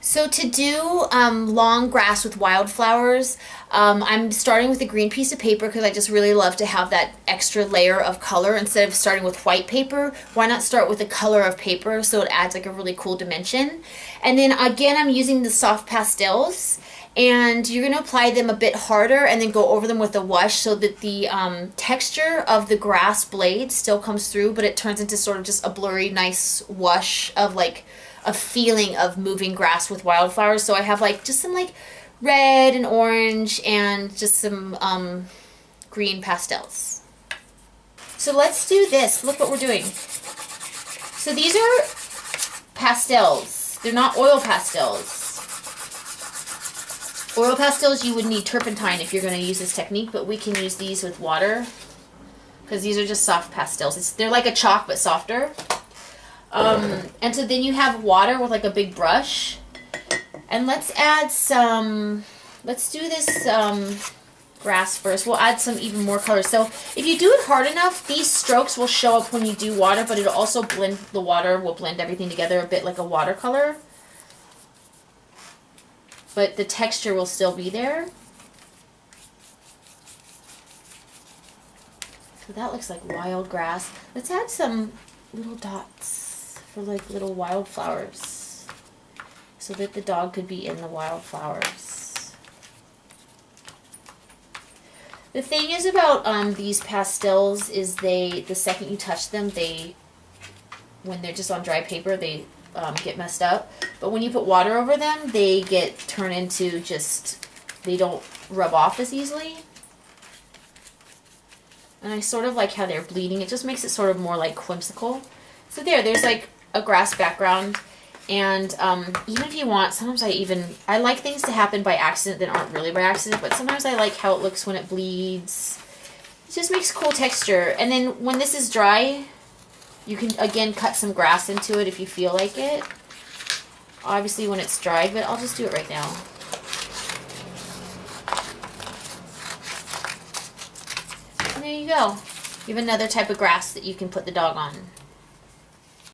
So to do long grass with wildflowers, I'm starting with a green piece of paper because I just really love to have that extra layer of color. Instead of starting with white paper, why not start with a color of paper so it adds like a really cool dimension. And then again, I'm using the soft pastels, and you're going to apply them a bit harder and then go over them with a wash so that the texture of the grass blade still comes through, but it turns into sort of just a blurry, nice wash of like a feeling of moving grass with wildflowers. So I have like just some like red and orange and just some green pastels. So let's do this. Look what we're doing. So these are pastels. They're not oil pastels. Oil pastels, you would need turpentine if you're going to use this technique, but we can use these with water because these are just soft pastels. They're like a chalk but softer. And so then you have water with like a big brush, and let's add some, let's do this grass first. We'll add some even more color. So if you do it hard enough, these strokes will show up when you do water, but it'll also blend, the water will blend everything together a bit like a watercolor. But the texture will still be there. So that looks like wild grass. Let's add some little dots for like little wildflowers so that the dog could be in the wildflowers. The thing is about these pastels is the second you touch them, when they're just on dry paper, they get messed up. But when you put water over them, they turn into just, they don't rub off as easily. And I sort of like how they're bleeding. It just makes it sort of more like whimsical. So there's like a grass background. And even if you want, sometimes I like things to happen by accident that aren't really by accident, but sometimes I like how it looks when it bleeds. It just makes cool texture. And then when this is dry, you can again cut some grass into it if you feel like it. Obviously when it's dry, but I'll just do it right now. And there you go. You have another type of grass that you can put the dog on.